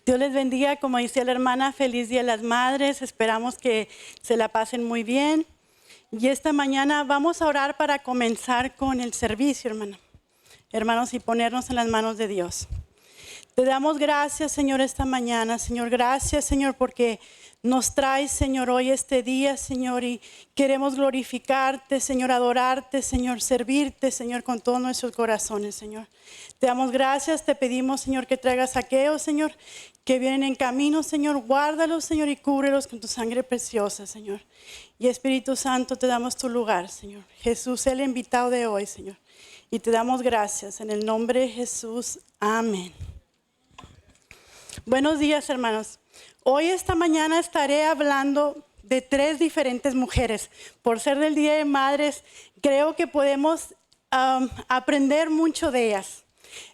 Dios les bendiga, como dice la hermana, feliz Día de las Madres. Esperamos que se la pasen muy bien. Y esta mañana vamos a orar para comenzar con el servicio, hermanos, y ponernos en las manos de Dios. Te damos gracias, Señor, esta mañana. Señor, gracias, Señor, porque nos traes, Señor, hoy este día, Señor, y queremos glorificarte, Señor, adorarte, Señor, servirte, Señor, con todos nuestros corazones, Señor. Te damos gracias, te pedimos, Señor, que traigas aquellos, Señor, que vienen en camino, Señor, guárdalos, Señor, y cúbrelos con tu sangre preciosa, Señor. Y Espíritu Santo, te damos tu lugar, Señor. Jesús, el invitado de hoy, Señor. Y te damos gracias en el nombre de Jesús. Amén. Buenos días, hermanos. Hoy esta mañana estaré hablando de 3 diferentes mujeres. Por ser del Día de Madres, creo que podemos aprender mucho de ellas.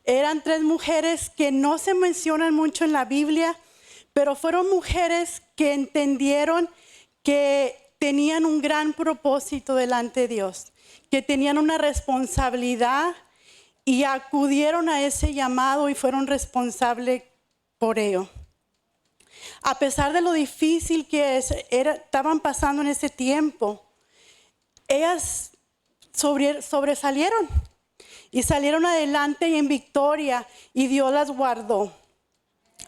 Eran 3 mujeres que no se mencionan mucho en la Biblia, pero fueron mujeres que entendieron que tenían un gran propósito delante de Dios, que tenían una responsabilidad y acudieron a ese llamado y fueron responsables por ello. A pesar de lo difícil que estaban pasando en ese tiempo, ellas sobresalieron y salieron adelante y en victoria, y Dios las guardó.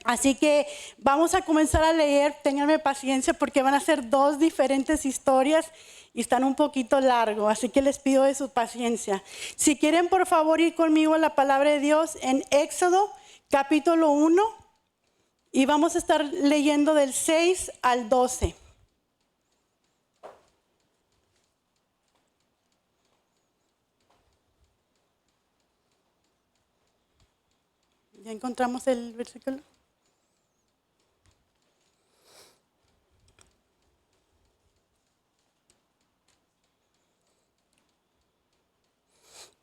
Así que vamos a comenzar a leer. Ténganme paciencia porque van a ser 2 diferentes historias y están un poquito largos, así que les pido de su paciencia. Si quieren, por favor, ir conmigo a la palabra de Dios en Éxodo capítulo 1. Y vamos a estar leyendo del 6 al 12. ¿Ya encontramos el versículo?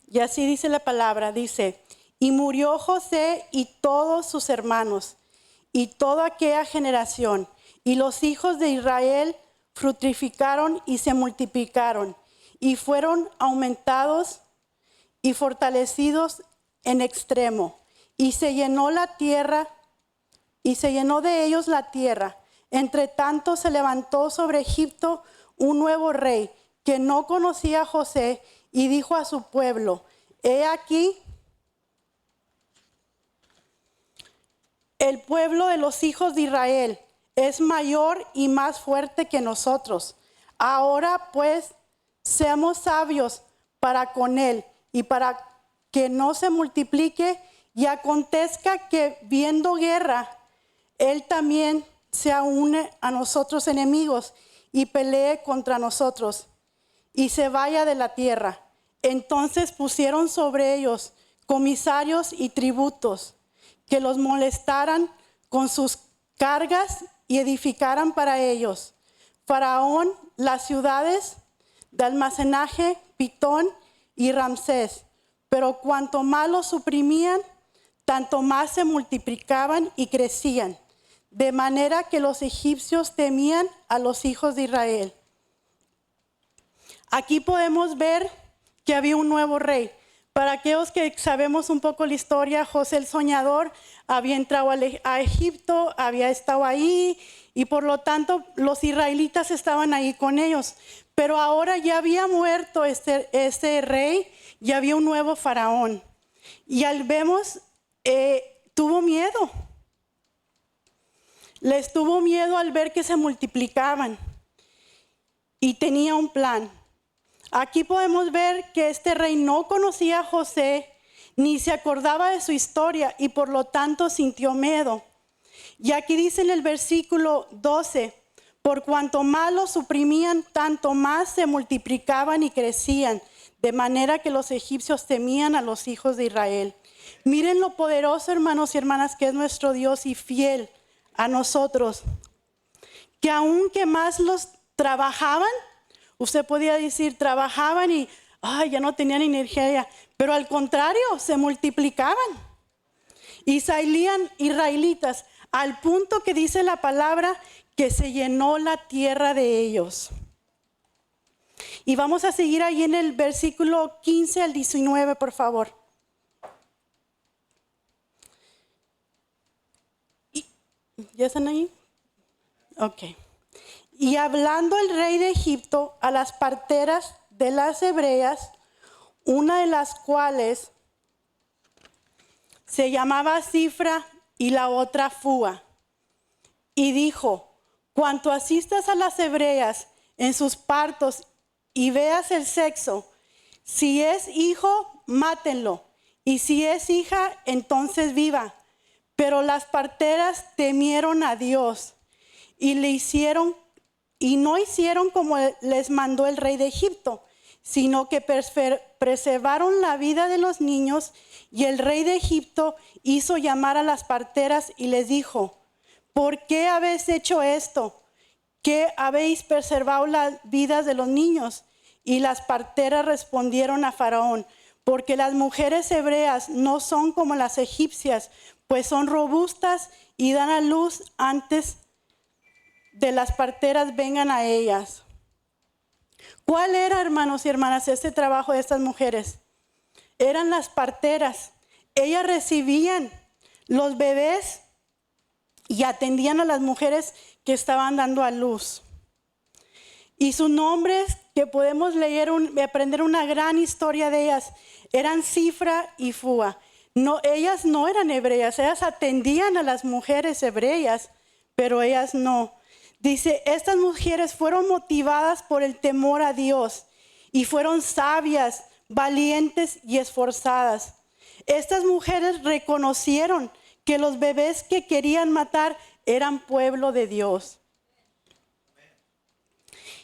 Y así dice la palabra, dice: y murió José y todos sus hermanos, y toda aquella generación, y los hijos de Israel fructificaron y se multiplicaron, y fueron aumentados y fortalecidos en extremo, y se llenó la tierra, y se llenó de ellos la tierra. Entre tanto se levantó sobre Egipto un nuevo rey que no conocía a José, y dijo a su pueblo: he aquí, el pueblo de los hijos de Israel es mayor y más fuerte que nosotros. Ahora pues, seamos sabios para con él y para que no se multiplique, y acontezca que viendo guerra, él también se une a nosotros enemigos y pelee contra nosotros y se vaya de la tierra. Entonces pusieron sobre ellos comisarios y tributos, que los molestaran con sus cargas y edificaran para ellos Faraón las ciudades de almacenaje, Pitón y Ramsés. Pero cuanto más los suprimían, tanto más se multiplicaban y crecían, de manera que los egipcios temían a los hijos de Israel. Aquí podemos ver que había un nuevo rey. Para aquellos que sabemos un poco la historia, José el soñador había entrado a Egipto, había estado ahí, y por lo tanto los israelitas estaban ahí con ellos. Pero ahora ya había muerto este rey, ya había un nuevo faraón. Y al vemos, tuvo miedo. Les tuvo miedo al ver que se multiplicaban. Y tenía un plan. Aquí podemos ver que este rey no conocía a José, ni se acordaba de su historia, y por lo tanto sintió miedo. Y aquí dice en el versículo 12, por cuanto más los suprimían, tanto más se multiplicaban y crecían, de manera que los egipcios temían a los hijos de Israel. Miren lo poderoso, hermanos y hermanas, que es nuestro Dios y fiel a nosotros, que aunque más los trabajaban, usted podía decir, trabajaban y ya no tenían energía, pero al contrario, se multiplicaban y salían israelitas, al punto que dice la palabra que se llenó la tierra de ellos. Y vamos a seguir ahí en el versículo 15 al 19, por favor. ¿Ya están ahí? Ok. Y hablando el rey de Egipto a las parteras de las hebreas, una de las cuales se llamaba Cifra y la otra Fúa, y dijo: cuanto asistas a las hebreas en sus partos y veas el sexo, si es hijo, mátenlo, y si es hija, entonces viva. Pero las parteras temieron a Dios y no hicieron como les mandó el rey de Egipto, sino que preservaron la vida de los niños. Y el rey de Egipto hizo llamar a las parteras y les dijo: ¿por qué habéis hecho esto? ¿Qué habéis preservado las vidas de los niños? Y las parteras respondieron a Faraón: porque las mujeres hebreas no son como las egipcias, pues son robustas y dan a luz antes de las parteras vengan a ellas. ¿Cuál era, hermanos y hermanas, este trabajo de estas mujeres? Eran las parteras. Ellas recibían los bebés y atendían a las mujeres que estaban dando a luz. Y sus nombres, que podemos leer aprender una gran historia de ellas, eran Cifra y Fúa. No, ellas no eran hebreas, ellas atendían a las mujeres hebreas, pero ellas no. Dice, estas mujeres fueron motivadas por el temor a Dios y fueron sabias, valientes y esforzadas. Estas mujeres reconocieron que los bebés que querían matar eran pueblo de Dios.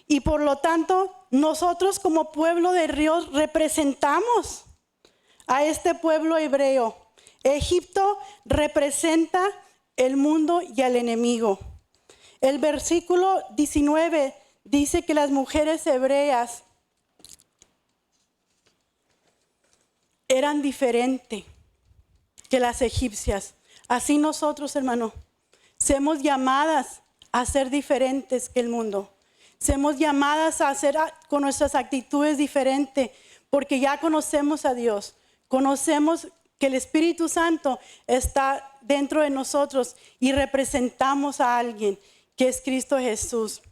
Y por lo tanto, nosotros como pueblo de Dios representamos a este pueblo hebreo. Egipto representa el mundo y al enemigo. El versículo 19 dice que las mujeres hebreas eran diferentes que las egipcias. Así nosotros, hermano, somos llamadas a ser diferentes que el mundo. Somos llamadas a hacer con nuestras actitudes diferentes, porque ya conocemos a Dios. Conocemos que el Espíritu Santo está dentro de nosotros y representamos a alguien, que es Cristo Jesús.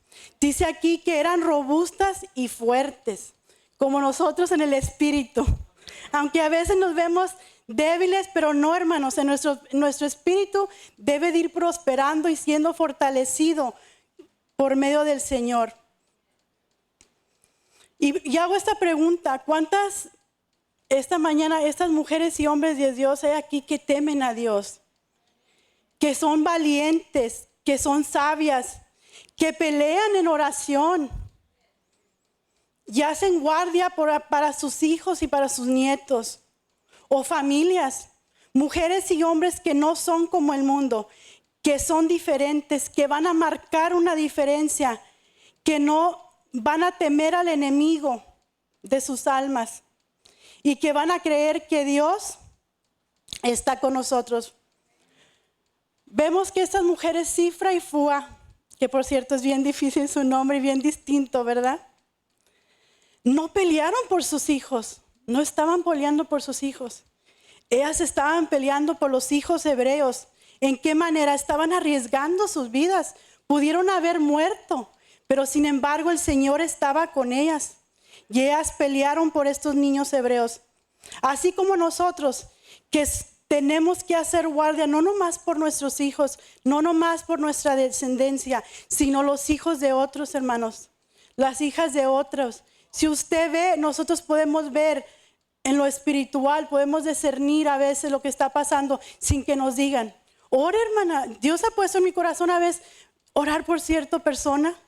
Dice aquí que eran robustas y fuertes, como nosotros en el Espíritu. Aunque a veces nos vemos débiles, pero no, hermanos, en nuestro espíritu debe de ir prosperando y siendo fortalecido por medio del Señor. Y hago esta pregunta: ¿cuántas esta mañana estas mujeres y hombres de Dios hay aquí que temen a Dios? Que son valientes, que son sabias, que pelean en oración y hacen guardia para sus hijos y para sus nietos o familias. Mujeres y hombres que no son como el mundo, que son diferentes, que van a marcar una diferencia, que no van a temer al enemigo de sus almas y que van a creer que Dios está con nosotros. Vemos que estas mujeres, Cifra y Fúa, que por cierto es bien difícil su nombre y bien distinto, ¿verdad? No pelearon por sus hijos, no estaban peleando por sus hijos. Ellas estaban peleando por los hijos hebreos. ¿En qué manera? Estaban arriesgando sus vidas. Pudieron haber muerto, pero sin embargo el Señor estaba con ellas. Y ellas pelearon por estos niños hebreos. Así como nosotros, que tenemos que hacer guardia, no nomás por nuestros hijos, no nomás por nuestra descendencia, sino los hijos de otros, hermanos, las hijas de otros. Si usted ve, nosotros podemos ver en lo espiritual, podemos discernir a veces lo que está pasando sin que nos digan. Ora, hermana, Dios ha puesto en mi corazón a veces orar por cierta persona.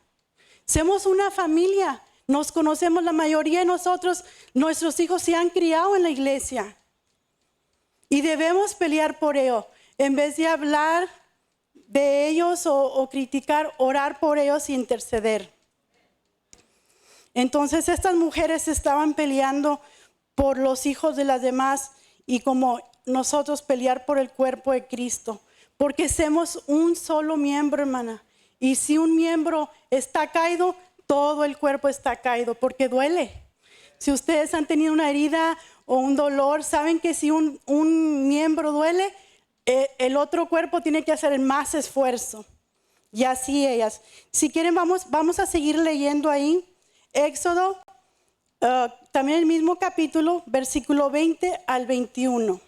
Somos una familia, nos conocemos, la mayoría de nosotros, nuestros hijos se han criado en la iglesia. Y debemos pelear por ello. En vez de hablar de ellos o criticar, orar por ellos e interceder. Entonces estas mujeres estaban peleando por los hijos de las demás y como nosotros pelear por el cuerpo de Cristo. Porque somos un solo miembro, hermana. Y si un miembro está caído, todo el cuerpo está caído porque duele. Si ustedes han tenido una herida o un dolor, saben que si un miembro duele, El otro cuerpo tiene que hacer más esfuerzo. Y así ellas. Si quieren, vamos a seguir leyendo ahí. Éxodo, también el mismo capítulo, versículo 20 al 21.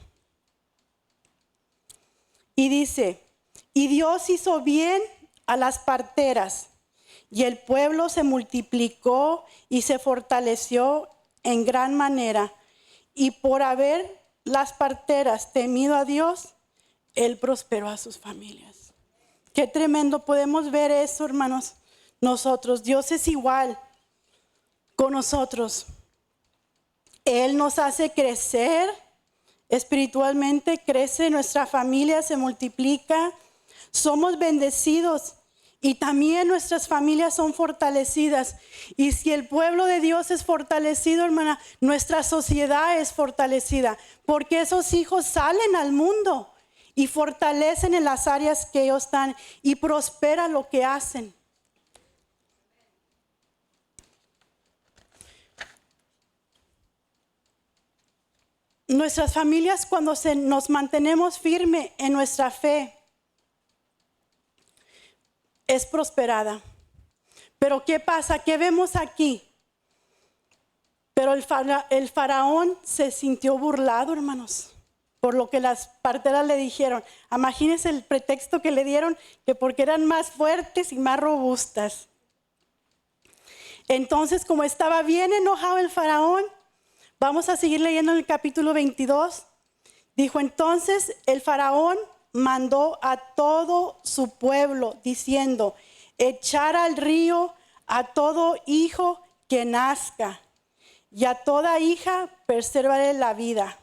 Y dice, y Dios hizo bien a las parteras, y el pueblo se multiplicó y se fortaleció en gran manera. Y por haber las parteras temido a Dios, Él prosperó a sus familias. Qué tremendo, podemos ver eso, hermanos. Nosotros, Dios es igual con nosotros. Él nos hace crecer espiritualmente, crece nuestra familia, se multiplica. Somos bendecidos y también nuestras familias son fortalecidas. Y si el pueblo de Dios es fortalecido, hermana, nuestra sociedad es fortalecida. Porque esos hijos salen al mundo y fortalecen en las áreas que ellos están y prospera lo que hacen. Nuestras familias, cuando nos mantenemos firmes en nuestra fe, es prosperada. Pero ¿qué pasa? ¿Qué vemos aquí? Pero el faraón se sintió burlado, hermanos, por lo que las parteras le dijeron. Imagínense el pretexto que le dieron, que porque eran más fuertes y más robustas. Entonces, como estaba bien enojado el faraón, vamos a seguir leyendo en el capítulo 22. Dijo, entonces el faraón mandó a todo su pueblo diciendo, echar al río a todo hijo que nazca y a toda hija preservaré la vida.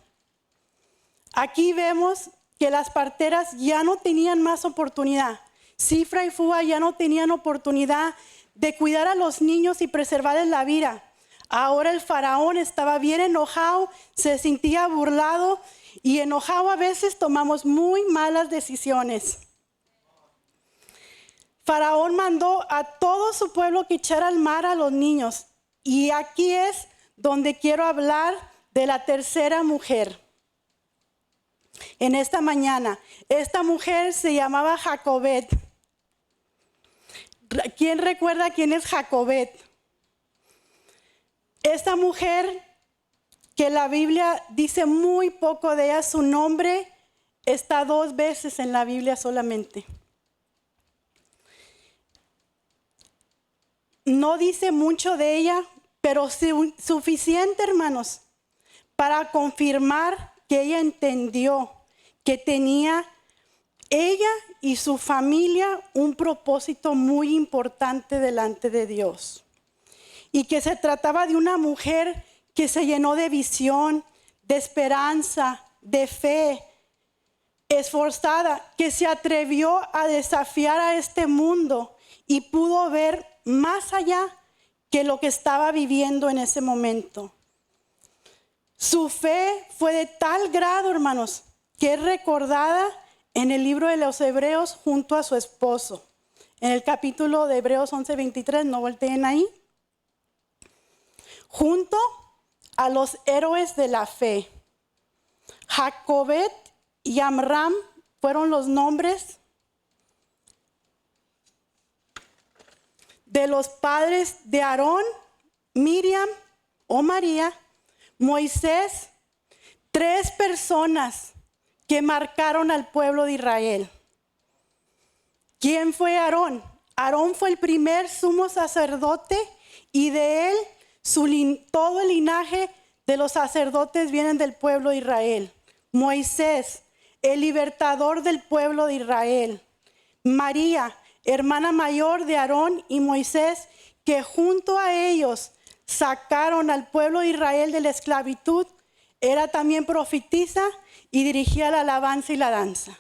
Aquí vemos que las parteras ya no tenían más oportunidad. Cifra y Fua ya no tenían oportunidad de cuidar a los niños y preservarles la vida. Ahora el faraón estaba bien enojado, se sentía burlado y enojado a veces tomamos muy malas decisiones. Faraón mandó a todo su pueblo que echara al mar a los niños. Y aquí es donde quiero hablar de la tercera mujer. En esta mañana, esta mujer se llamaba Jacobet. ¿Quién recuerda quién es Jacobet? Esta mujer que la Biblia dice muy poco de ella, su nombre está 2 veces en la Biblia solamente. No dice mucho de ella, pero suficiente, hermanos, para confirmar que ella entendió que tenía ella y su familia un propósito muy importante delante de Dios. Y que se trataba de una mujer que se llenó de visión, de esperanza, de fe, esforzada, que se atrevió a desafiar a este mundo y pudo ver más allá que lo que estaba viviendo en ese momento. Su fe fue de tal grado, hermanos, que es recordada en el libro de los Hebreos junto a su esposo. En el capítulo de Hebreos 11:23, no volteen ahí. Junto a los héroes de la fe. Jacobet y Amram fueron los nombres de los padres de Aarón, Miriam o María, Moisés, 3 personas que marcaron al pueblo de Israel. ¿Quién fue Aarón? Aarón fue el primer sumo sacerdote y de él todo el linaje de los sacerdotes vienen del pueblo de Israel. Moisés, el libertador del pueblo de Israel. María, hermana mayor de Aarón y Moisés, que junto a ellos sacaron al pueblo de Israel de la esclavitud, era también profetisa y dirigía la alabanza y la danza.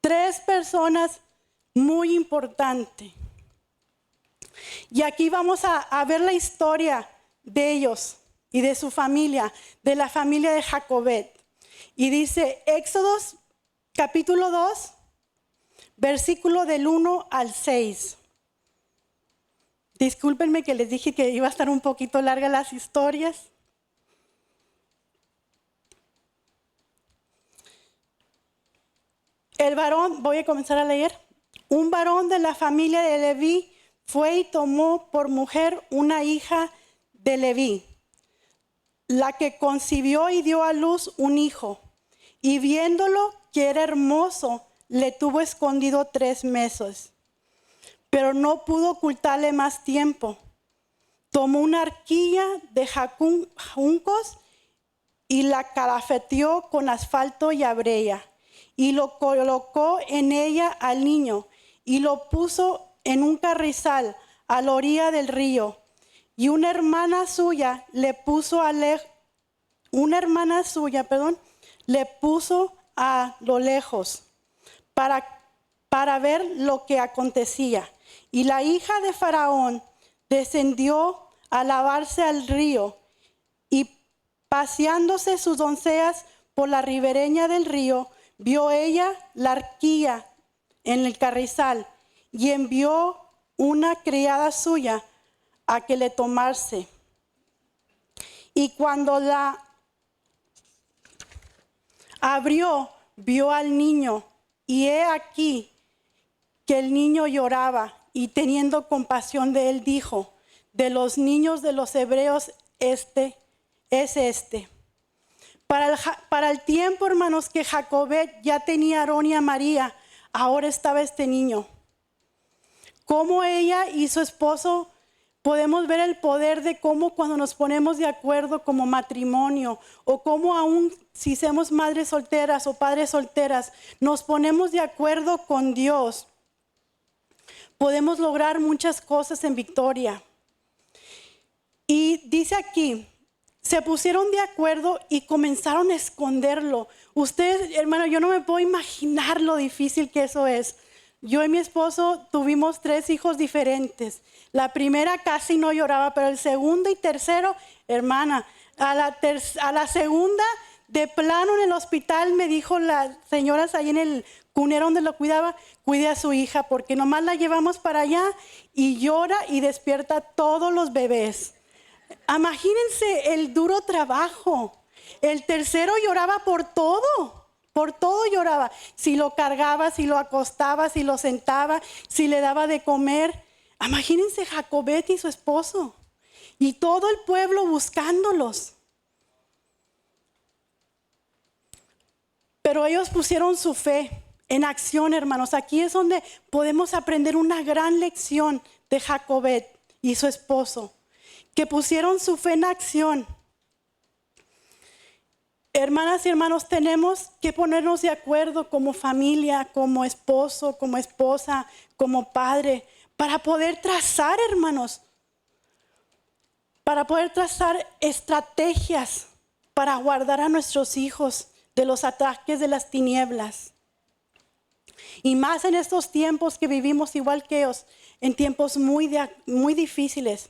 3 personas muy importantes. Y aquí vamos a ver la historia de ellos y de su familia, de la familia de Jacobet. Y dice Éxodo capítulo 2, versículo del 1 al 6. Discúlpenme que les dije que iba a estar un poquito larga las historias. El varón, voy a comenzar a leer. Un varón de la familia de Leví fue y tomó por mujer una hija de Leví, la que concibió y dio a luz un hijo. Y viéndolo que era hermoso, le tuvo escondido 3 meses. Pero no pudo ocultarle más tiempo. Tomó una arquilla de juncos y la calafeteó con asfalto y abrea, y lo colocó en ella al niño, y lo puso en un carrizal a la orilla del río. Y una hermana suya le puso a lo lejos para ver lo que acontecía. Y la hija de Faraón descendió a lavarse al río, y paseándose sus doncellas por la ribereña del río, vio ella la arquilla en el carrizal, y envió una criada suya a que le tomase. Y cuando la abrió, vio al niño, y he aquí que el niño lloraba, y teniendo compasión de él, dijo: de los niños de los hebreos este. Para el tiempo, hermanos, que Jacobet ya tenía a Aarón y a María, ahora estaba este niño. Como ella y su esposo, podemos ver el poder de cómo cuando nos ponemos de acuerdo como matrimonio, o cómo aún si somos madres solteras o padres solteras, nos ponemos de acuerdo con Dios, podemos lograr muchas cosas en victoria. Y dice aquí, se pusieron de acuerdo y comenzaron a esconderlo. Ustedes, hermano, yo no me puedo imaginar lo difícil que eso es. Yo y mi esposo tuvimos 3 hijos diferentes. La primera casi no lloraba, pero el segundo y tercero, hermana, a la segunda, de plano en el hospital, me dijo las señoras ahí en el cunero donde lo cuidaba: cuide a su hija, porque nomás la llevamos para allá y llora y despierta a todos los bebés. Imagínense el duro trabajo. El tercero lloraba por todo lloraba. Si lo cargaba, si lo acostaba, si lo sentaba, si le daba de comer. Imagínense Jacobet y su esposo y todo el pueblo buscándolos. Pero ellos pusieron su fe en acción, hermanos. Aquí es donde podemos aprender una gran lección de Jacobet y su esposo, que pusieron su fe en acción. Hermanas y hermanos, tenemos que ponernos de acuerdo como familia, como esposo, como esposa, como padre, para poder trazar, hermanos, para poder trazar estrategias para guardar a nuestros hijos de los ataques de las tinieblas. Y más en estos tiempos que vivimos igual que ellos, en tiempos muy difíciles.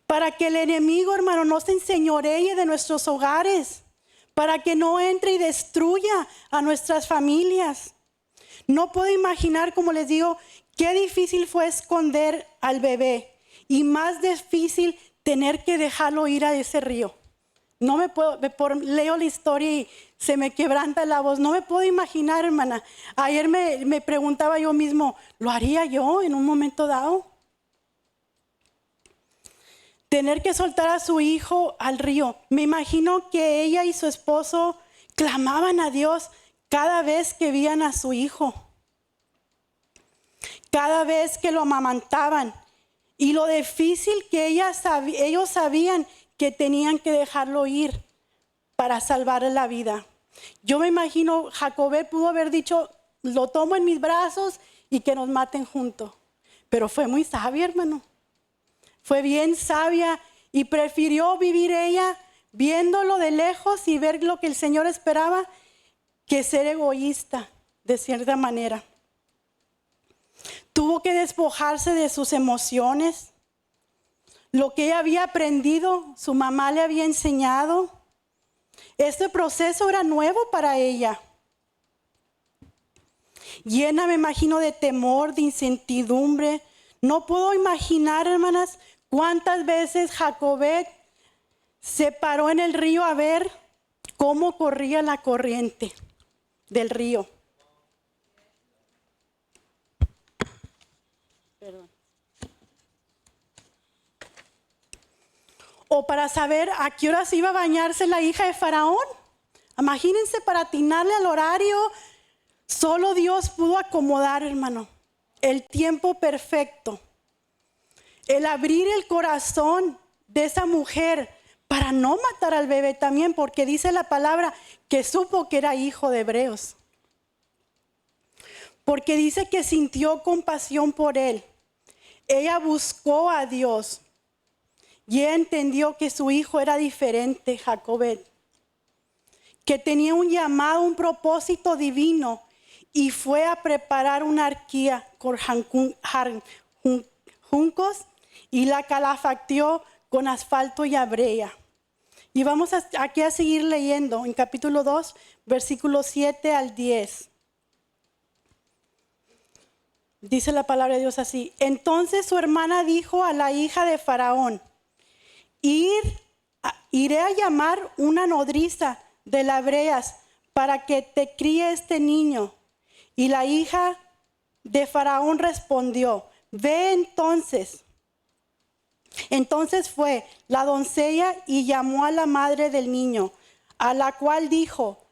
Para que el enemigo, hermano, no se enseñoree de nuestros hogares, para que no entre y destruya a nuestras familias. No puedo imaginar, como les digo, qué difícil fue esconder al bebé, y más difícil tener que dejarlo ir a ese río. No me puedo, leo la historia y se me quebranta la voz. No me puedo imaginar, hermana. Ayer me preguntaba yo mismo, ¿lo haría yo en un momento dado? Tener que soltar a su hijo al río. Me imagino que ella y su esposo clamaban a Dios cada vez que veían a su hijo, cada vez que lo amamantaban, y lo difícil que ellos sabían que tenían que dejarlo ir para salvarle la vida. Yo me imagino, Jacobet pudo haber dicho: lo tomo en mis brazos y que nos maten juntos. Pero fue muy sabia, hermano. Fue bien sabia y prefirió vivir ella viéndolo de lejos y ver lo que el Señor esperaba, que ser egoísta de cierta manera. Tuvo que despojarse de sus emociones. Lo que ella había aprendido, su mamá le había enseñado. Este proceso era nuevo para ella. Llena, me imagino, de temor, de incertidumbre. No puedo imaginar, hermanas, cuántas veces Jacobet se paró en el río a ver cómo corría la corriente del río. Perdón. O para saber a qué horas iba a bañarse la hija de Faraón. Imagínense, para atinarle al horario, solo Dios pudo acomodar, hermano, el tiempo perfecto. El abrir el corazón de esa mujer para no matar al bebé también, porque dice la palabra que supo que era hijo de hebreos. Porque dice que sintió compasión por él. Ella buscó a Dios y ella entendió que su hijo era diferente, Jacobet, que tenía un llamado, un propósito divino, y fue a preparar una arquía con juncos y la calafacteó con asfalto y brea. Y vamos aquí a seguir leyendo en capítulo 2, versículos 7 al 10. Dice la palabra de Dios así: entonces su hermana dijo a la hija de Faraón: iré a llamar una nodriza de las hebreas para que te críe este niño. Y la hija de Faraón respondió: ve entonces. Entonces fue la doncella y llamó a la madre del niño, a la cual dijo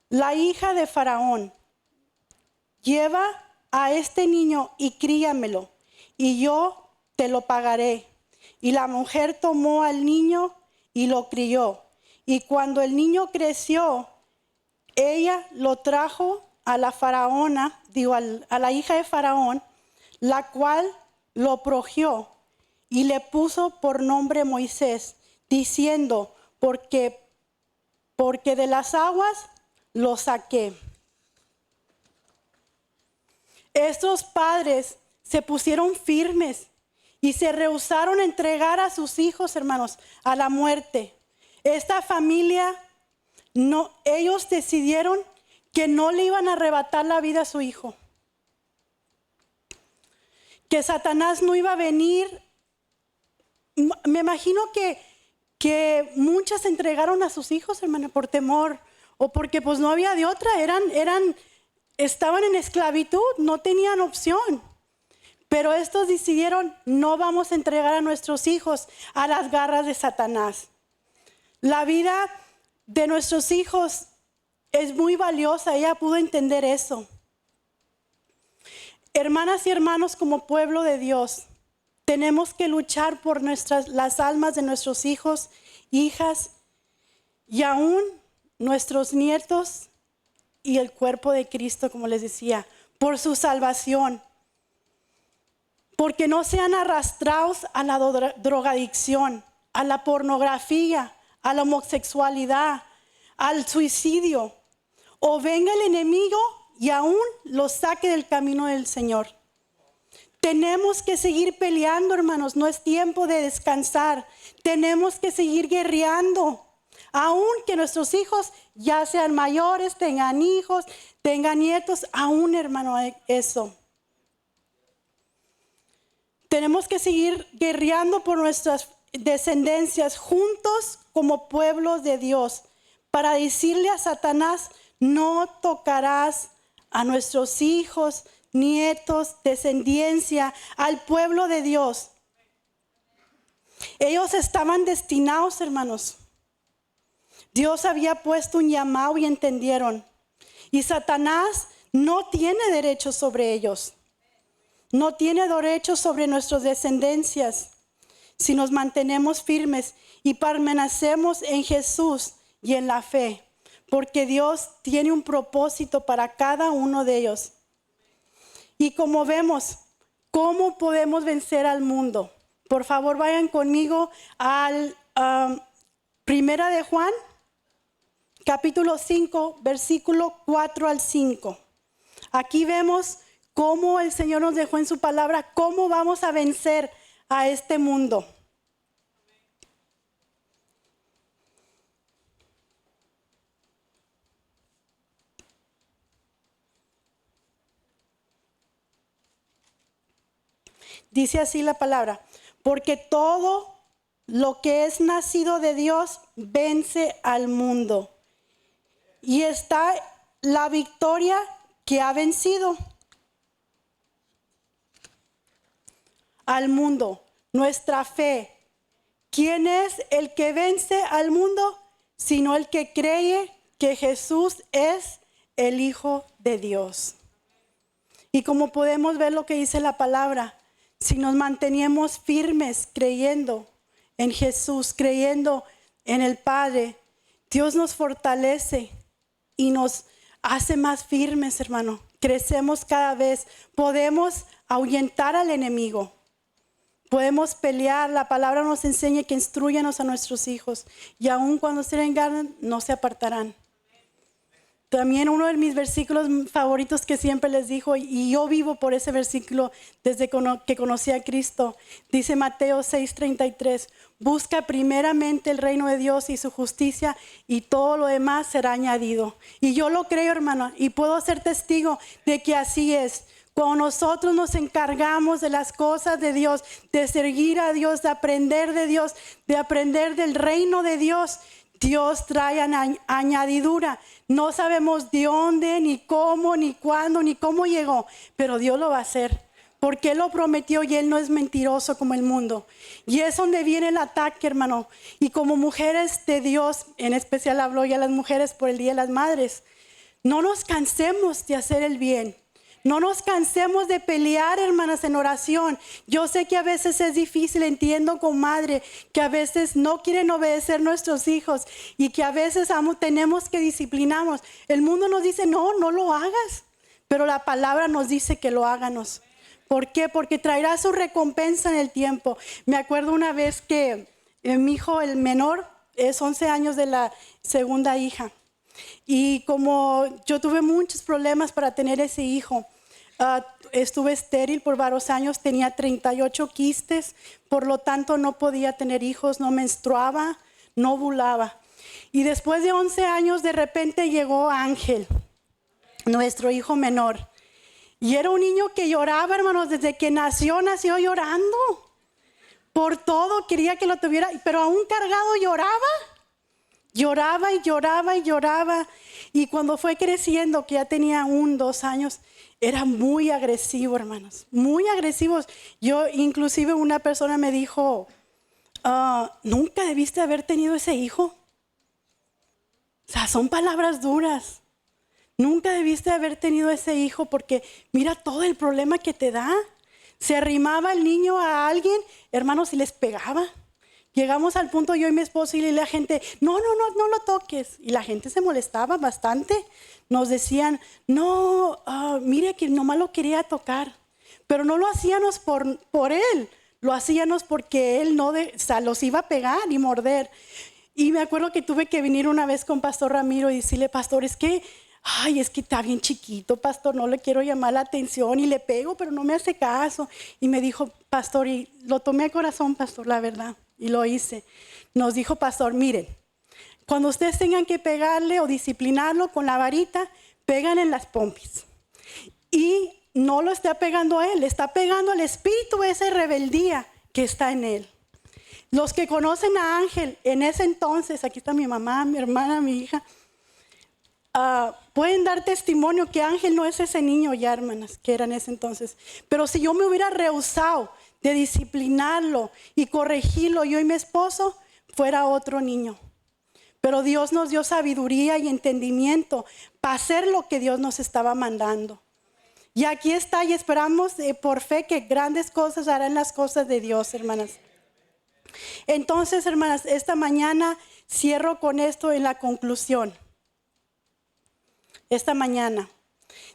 la hija de Faraón: lleva a este niño y críamelo, y yo te lo pagaré. Y la mujer tomó al niño y lo crió. Y cuando el niño creció, ella lo trajo a la faraona, a la hija de Faraón, la cual lo progió y le puso por nombre Moisés, diciendo: porque de las aguas lo saqué. Estos padres se pusieron firmes y se rehusaron a entregar a sus hijos, hermanos, a la muerte. Esta familia, ellos decidieron que no le iban a arrebatar la vida a su hijo. Que Satanás no iba a venir. Me imagino que muchas entregaron a sus hijos, hermano, por temor, o porque pues no había de otra. Estaban en esclavitud, no tenían opción. Pero estos decidieron: no vamos a entregar a nuestros hijos a las garras de Satanás. La vida de nuestros hijos es muy valiosa. Ella pudo entender eso. Hermanas y hermanos, como pueblo de Dios, tenemos que luchar por las almas de nuestros hijos, hijas, y aún nuestros nietos y el cuerpo de Cristo, como les decía, por su salvación. Porque no sean arrastrados a la drogadicción, a la pornografía, a la homosexualidad, al suicidio, o venga el enemigo y aún los saque del camino del Señor. Tenemos que seguir peleando, hermanos. No es tiempo de descansar. Tenemos que seguir guerreando. Aún que nuestros hijos ya sean mayores, tengan hijos, tengan nietos, aún, hermano, eso. Tenemos que seguir guerreando por nuestras descendencias juntos como pueblos de Dios, para decirle a Satanás: no tocarás a nuestros hijos, nietos, descendencia, al pueblo de Dios. Ellos estaban destinados, hermanos. Dios había puesto un llamado y entendieron. Y Satanás no tiene derecho sobre ellos. No tiene derecho sobre nuestras descendencias si nos mantenemos firmes y permanecemos en Jesús y en la fe. Porque Dios tiene un propósito para cada uno de ellos. Y como vemos, ¿cómo podemos vencer al mundo? Por favor, vayan conmigo al Primera de Juan, capítulo 5, versículo 4 al 5. Aquí vemos cómo el Señor nos dejó en su palabra, cómo vamos a vencer a este mundo. Dice así la palabra: porque todo lo que es nacido de Dios vence al mundo. Y está la victoria que ha vencido. al mundo, nuestra fe. ¿Quién es el que vence al mundo? Sino el que cree que Jesús es el Hijo de Dios. Y como podemos ver lo que dice la palabra, si nos mantenemos firmes creyendo en Jesús, creyendo en el Padre, Dios nos fortalece y nos hace más firmes, hermano. Crecemos cada vez, podemos ahuyentar al enemigo. Podemos pelear, la palabra nos enseña que instruyanos a nuestros hijos y aun cuando se vengan no se apartarán. También uno de mis versículos favoritos que siempre les digo, y yo vivo por ese versículo desde que conocí a Cristo, dice Mateo 6:33, busca primeramente el reino de Dios y su justicia y todo lo demás será añadido. Y yo lo creo, hermano, y puedo ser testigo de que así es. Cuando nosotros nos encargamos de las cosas de Dios, de seguir a Dios, de aprender de Dios, de aprender del reino de Dios, Dios trae añadidura. No sabemos de dónde, ni cómo, ni cuándo, ni cómo llegó, pero Dios lo va a hacer. Porque Él lo prometió y Él no es mentiroso como el mundo. Y es donde viene el ataque, hermano. Y como mujeres de Dios, en especial hablo ya a las mujeres por el Día de las Madres, no nos cansemos de hacer el bien. No nos cansemos de pelear, hermanas, en oración. Yo sé que a veces es difícil, entiendo con madre, que a veces no quieren obedecer nuestros hijos y que a veces tenemos que disciplinarnos. El mundo nos dice, no lo hagas, pero la palabra nos dice que lo háganos. ¿Por qué? Porque traerá su recompensa en el tiempo. Me acuerdo una vez que mi hijo, el menor, es 11 años de la segunda hija. Y como yo tuve muchos problemas para tener ese hijo, estuve estéril por varios años, tenía 38 quistes, por lo tanto no podía tener hijos, no menstruaba, no ovulaba. Y después de 11 años de repente llegó Ángel, nuestro hijo menor. Y era un niño que lloraba, hermanos, desde que nació llorando. Por todo quería que lo tuviera, pero aún cargado lloraba. Lloraba y lloraba y lloraba. Y cuando fue creciendo, que ya tenía 2 años, era muy agresivo, hermanos. Muy agresivos. Yo, inclusive una persona me dijo, ¿nunca debiste haber tenido ese hijo? O sea, son palabras duras. Nunca debiste haber tenido ese hijo porque mira todo el problema que te da. Se arrimaba el niño a alguien, hermanos, y les pegaba. Llegamos al punto yo y mi esposo y la gente, no lo toques. Y la gente se molestaba bastante. Nos decían, mire que nomás lo quería tocar. Pero no lo hacíamos por él, lo hacíamos porque él los iba a pegar y morder. Y me acuerdo que tuve que venir una vez con Pastor Ramiro y decirle, pastor, es que está bien chiquito, pastor, no le quiero llamar la atención y le pego, pero no me hace caso. Y me dijo, pastor, y lo tomé a corazón, pastor, la verdad. Y lo hice. Nos dijo, pastor, miren, cuando ustedes tengan que pegarle o disciplinarlo con la varita, pegan en las pompis. Y no lo está pegando a él, está pegando al espíritu de esa rebeldía que está en él. Los que conocen a Ángel en ese entonces, aquí está mi mamá, mi hermana, mi hija, pueden dar testimonio que Ángel no es ese niño ya, hermanas, que era en ese entonces. Pero si yo me hubiera rehusado de disciplinarlo y corregirlo, yo y mi esposo, fuera otro niño. Pero Dios nos dio sabiduría y entendimiento para hacer lo que Dios nos estaba mandando. Y aquí está, y esperamos por fe que grandes cosas harán las cosas de Dios, hermanas. Entonces, hermanas, esta mañana cierro con esto en la conclusión. Esta mañana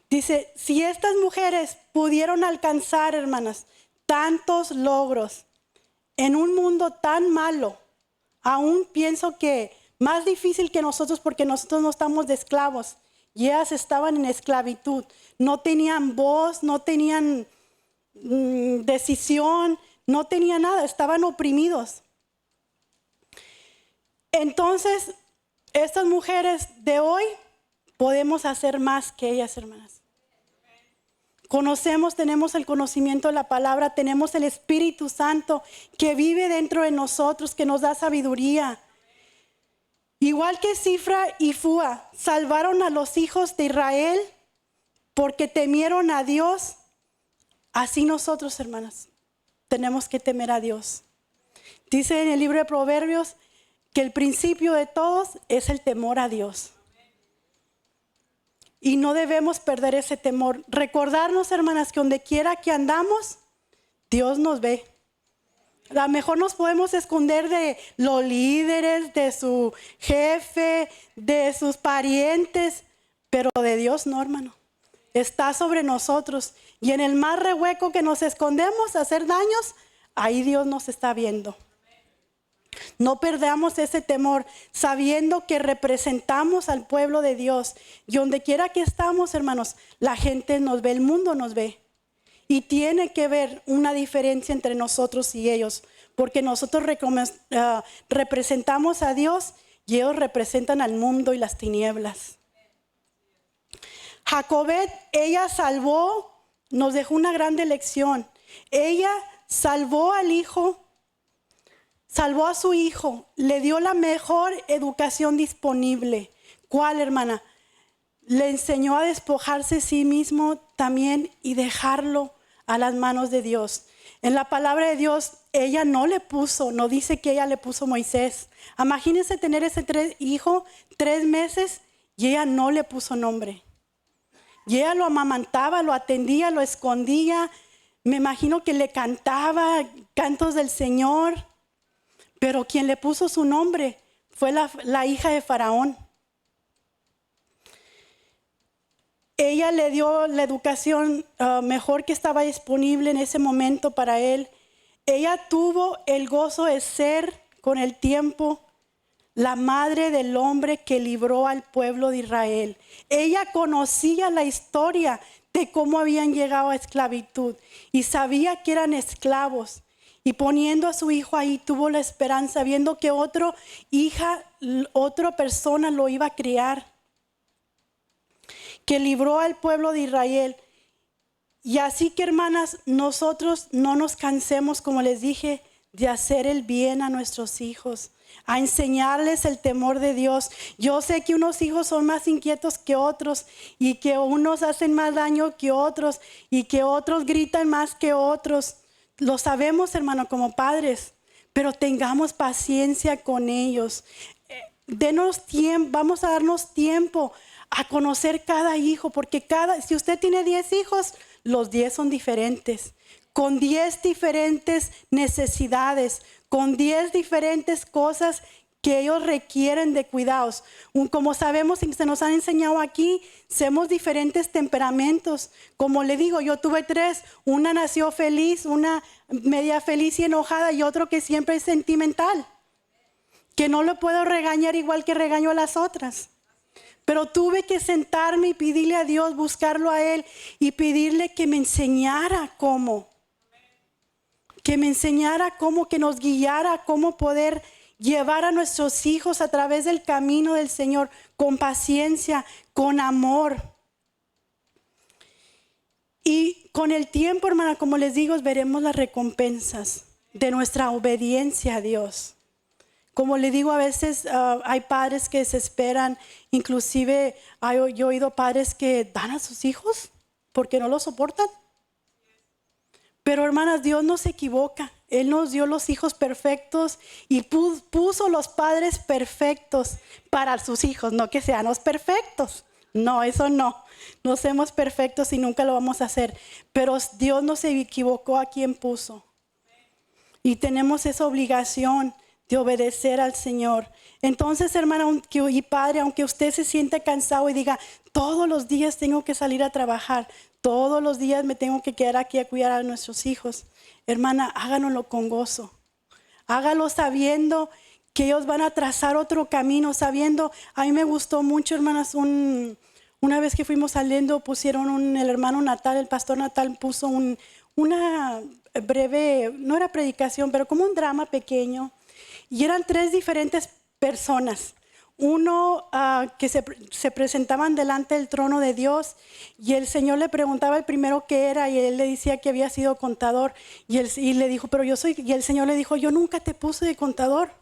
dice, si estas mujeres pudieron alcanzar, hermanas, tantos logros en un mundo tan malo, aún pienso que más difícil que nosotros, porque nosotros no estamos de esclavos y ellas estaban en esclavitud, no tenían voz, no tenían decisión, no tenían nada, estaban oprimidos. Entonces, estas mujeres de hoy podemos hacer más que ellas, hermanas. Tenemos el conocimiento de la palabra, tenemos el Espíritu Santo que vive dentro de nosotros, que nos da sabiduría. Igual que Cifra y Fua salvaron a los hijos de Israel porque temieron a Dios, así nosotros, hermanas, tenemos que temer a Dios. Dice en el libro de Proverbios que el principio de todos es el temor a Dios. Y no debemos perder ese temor. Recordarnos, hermanas, que donde quiera que andamos, Dios nos ve. A lo mejor nos podemos esconder de los líderes, de su jefe, de sus parientes, pero de Dios no, hermano. Está sobre nosotros. Y en el más rehueco que nos escondemos a hacer daños, ahí Dios nos está viendo. No perdamos ese temor, sabiendo que representamos al pueblo de Dios. Y donde quiera que estamos, hermanos, la gente nos ve, el mundo nos ve. Y tiene que ver una diferencia entre nosotros y ellos, porque nosotros representamos a Dios y ellos representan al mundo y las tinieblas. Jacobet, ella salvó, nos dejó una grande lección. Ella salvó al hijo. Salvó a su hijo, le dio la mejor educación disponible. ¿Cuál, hermana? Le enseñó a despojarse de sí mismo también y dejarlo a las manos de Dios. En la palabra de Dios, ella no le puso, no dice que ella le puso Moisés. Imagínense tener ese hijo 3 meses y ella no le puso nombre. Y ella lo amamantaba, lo atendía, lo escondía. Me imagino que le cantaba cantos del Señor. Pero quien le puso su nombre fue la hija de Faraón. Ella le dio la educación mejor que estaba disponible en ese momento para él. Ella tuvo el gozo de ser con el tiempo la madre del hombre que libró al pueblo de Israel. Ella conocía la historia de cómo habían llegado a esclavitud y sabía que eran esclavos. Y poniendo a su hijo ahí, tuvo la esperanza, viendo que otra persona lo iba a criar, que libró al pueblo de Israel. Y así que, hermanas, nosotros no nos cansemos, como les dije, de hacer el bien a nuestros hijos, a enseñarles el temor de Dios. Yo sé que unos hijos son más inquietos que otros y que unos hacen más daño que otros y que otros gritan más que otros. Lo sabemos, hermano, como padres, pero tengamos paciencia con ellos. Denos tiempo, vamos a darnos tiempo a conocer cada hijo, porque si usted tiene 10 hijos, los 10 son diferentes, con 10 diferentes necesidades, con 10 diferentes cosas que ellos requieren de cuidados. Como sabemos y se nos han enseñado aquí, somos diferentes temperamentos. Como le digo, yo tuve 3, una nació feliz, una media feliz y enojada y otro que siempre es sentimental, que no lo puedo regañar igual que regaño a las otras. Pero tuve que sentarme y pedirle a Dios, buscarlo a Él y pedirle que me enseñara cómo. Que me enseñara cómo, que nos guiara cómo poder llevar a nuestros hijos a través del camino del Señor con paciencia, con amor. Y con el tiempo, hermana, como les digo, veremos las recompensas de nuestra obediencia a Dios. Como le digo, a veces hay padres que desesperan, inclusive yo he oído padres que dan a sus hijos porque no los soportan. Pero hermanas, Dios no se equivoca. Él nos dio los hijos perfectos y puso los padres perfectos para sus hijos, no que seamos perfectos. No, eso no. No somos perfectos y nunca lo vamos a hacer. Pero Dios no se equivocó a quien puso. Y tenemos esa obligación de obedecer al Señor. Entonces, hermana y padre, aunque usted se siente cansado y diga, todos los días tengo que salir a trabajar, todos los días me tengo que quedar aquí a cuidar a nuestros hijos. Hermana, háganoslo con gozo. Hágalo sabiendo que ellos van a trazar otro camino, sabiendo. A mí me gustó mucho, hermanas, una vez que fuimos saliendo, pusieron el hermano Natal, el pastor Natal puso una breve, no era predicación, pero como un drama pequeño. Y eran 3 diferentes personas. Uno que se presentaban delante del trono de Dios y el Señor le preguntaba el primero qué era y él le decía que había sido contador y le dijo, pero yo soy, y el Señor le dijo, yo nunca te puse de contador,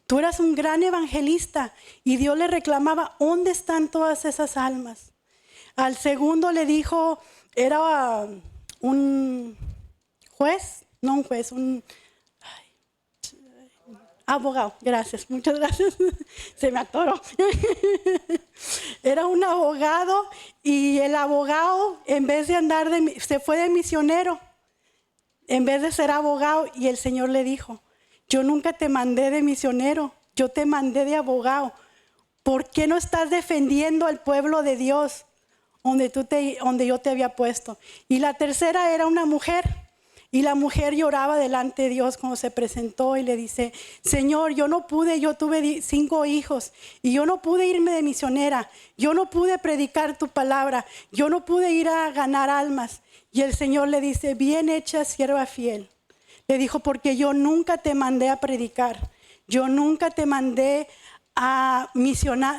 tú eras un gran evangelista. Y Dios le reclamaba, ¿dónde están todas esas almas? Al segundo le dijo, era un juez, no un juez, un abogado, gracias, muchas gracias, se me atoró. Era un abogado y el abogado en vez de andar, se fue de misionero, en vez de ser abogado, y el Señor le dijo, yo nunca te mandé de misionero, yo te mandé de abogado. ¿Por qué no estás defendiendo al pueblo de Dios donde yo te había puesto? Y la tercera era una mujer. Y la mujer lloraba delante de Dios cuando se presentó y le dice, Señor, yo no pude, yo tuve 5 hijos y yo no pude irme de misionera, yo no pude predicar tu palabra, yo no pude ir a ganar almas. Y el Señor le dice, bien hecha, sierva fiel. Le dijo, porque yo nunca te mandé a predicar, yo nunca te mandé a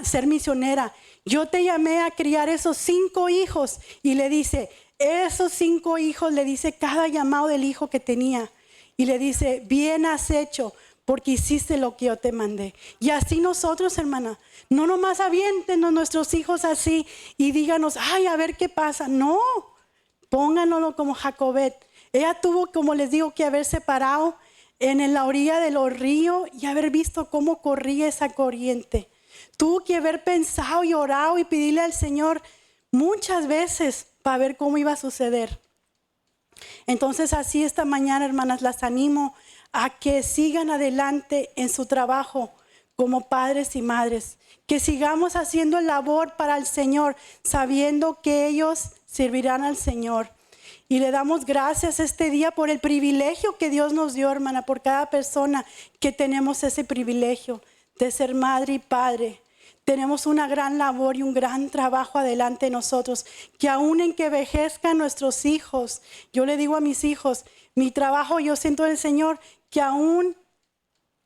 ser misionera. Yo te llamé a criar esos 5 hijos. Y le dice, esos 5 hijos, le dice cada llamado del hijo que tenía. Y le dice, bien has hecho, porque hiciste lo que yo te mandé. Y así nosotros, hermana, no nomás aviéntenos nuestros hijos así y díganos, ay, a ver qué pasa. No, pónganoslo como Jacobet. Ella tuvo, como les digo, que haberse parado en la orilla de los ríos y haber visto cómo corría esa corriente. Tuvo que haber pensado y orado y pedirle al Señor muchas veces para ver cómo iba a suceder. Entonces así esta mañana, hermanas, las animo a que sigan adelante en su trabajo como padres y madres. Que sigamos haciendo labor para el Señor, sabiendo que ellos servirán al Señor. Y le damos gracias este día por el privilegio que Dios nos dio, hermana, por cada persona que tenemos ese privilegio de ser madre y padre. Tenemos una gran labor y un gran trabajo adelante de nosotros, que aún en que envejezcan nuestros hijos, yo le digo a mis hijos, mi trabajo yo siento del Señor, que aún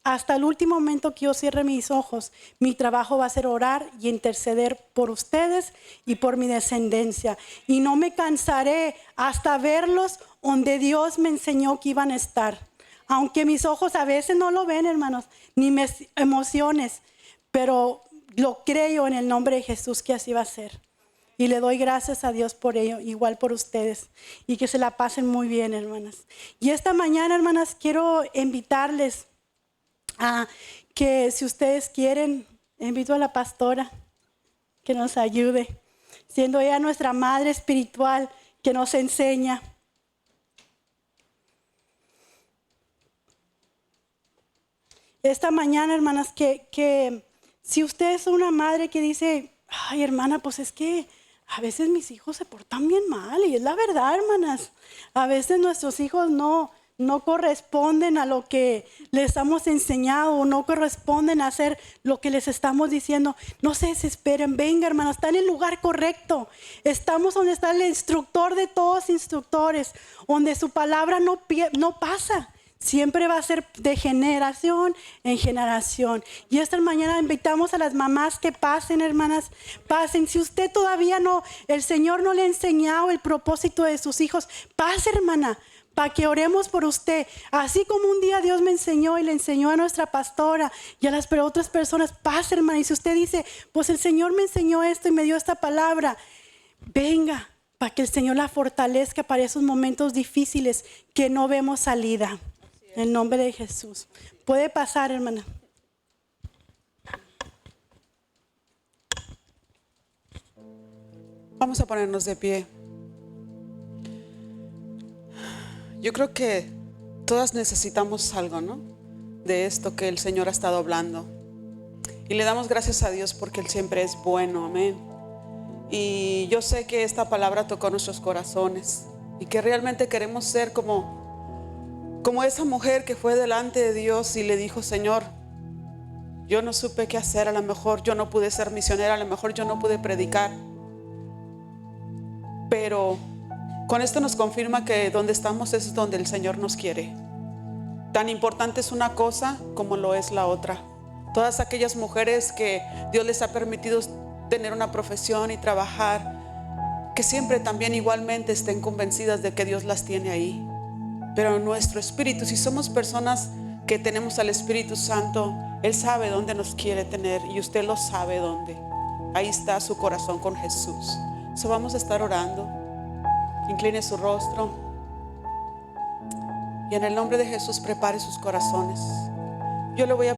hasta el último momento que yo cierre mis ojos, mi trabajo va a ser orar y interceder por ustedes y por mi descendencia. Y no me cansaré hasta verlos donde Dios me enseñó que iban a estar. Aunque mis ojos a veces no lo ven, hermanos, ni mis emociones, pero lo creo en el nombre de Jesús que así va a ser. Y le doy gracias a Dios por ello, igual por ustedes. Y que se la pasen muy bien, hermanas. Y esta mañana, hermanas, quiero invitarles a que si ustedes quieren, invito a la pastora que nos ayude, siendo ella nuestra madre espiritual que nos enseña. Esta mañana, hermanas, que si usted es una madre que dice, ay, hermana, pues es que a veces mis hijos se portan bien mal, y es la verdad, hermanas. A veces nuestros hijos no corresponden a lo que les hemos enseñado, o no corresponden a hacer lo que les estamos diciendo. No se desesperen, venga, hermanos, está en el lugar correcto. Estamos donde está el instructor de todos instructores, donde su palabra no pasa. Siempre va a ser de generación en generación. Y esta mañana invitamos a las mamás que pasen, hermanas, pasen. Si usted todavía el Señor no le ha enseñado el propósito de sus hijos, pase, hermana, para que oremos por usted. Así como un día Dios me enseñó y le enseñó a nuestra pastora y a las otras personas, pase, hermana. Y si usted dice, pues el Señor me enseñó esto y me dio esta palabra, venga, para que el Señor la fortalezca para esos momentos difíciles que no vemos salida. En el nombre de Jesús. Puede pasar, hermana. Vamos a ponernos de pie. Yo creo que todas necesitamos algo, ¿no? De esto que el Señor ha estado hablando. Y le damos gracias a Dios porque Él siempre es bueno, amén. Y yo sé que esta palabra tocó nuestros corazones y que realmente queremos ser como esa mujer que fue delante de Dios y le dijo, Señor, yo no supe qué hacer, a lo mejor yo no pude ser misionera, a lo mejor yo no pude predicar, pero con esto nos confirma que donde estamos es donde el Señor nos quiere. Tan importante es una cosa como lo es la otra. Todas aquellas mujeres que Dios les ha permitido tener una profesión y trabajar, que siempre también igualmente estén convencidas de que Dios las tiene ahí. Pero nuestro espíritu, si somos personas que tenemos al Espíritu Santo, Él sabe dónde nos quiere tener y usted lo sabe dónde. Ahí está su corazón con Jesús. So vamos a estar orando. Incline su rostro Y en el nombre de Jesús prepare sus corazones. Yo le voy a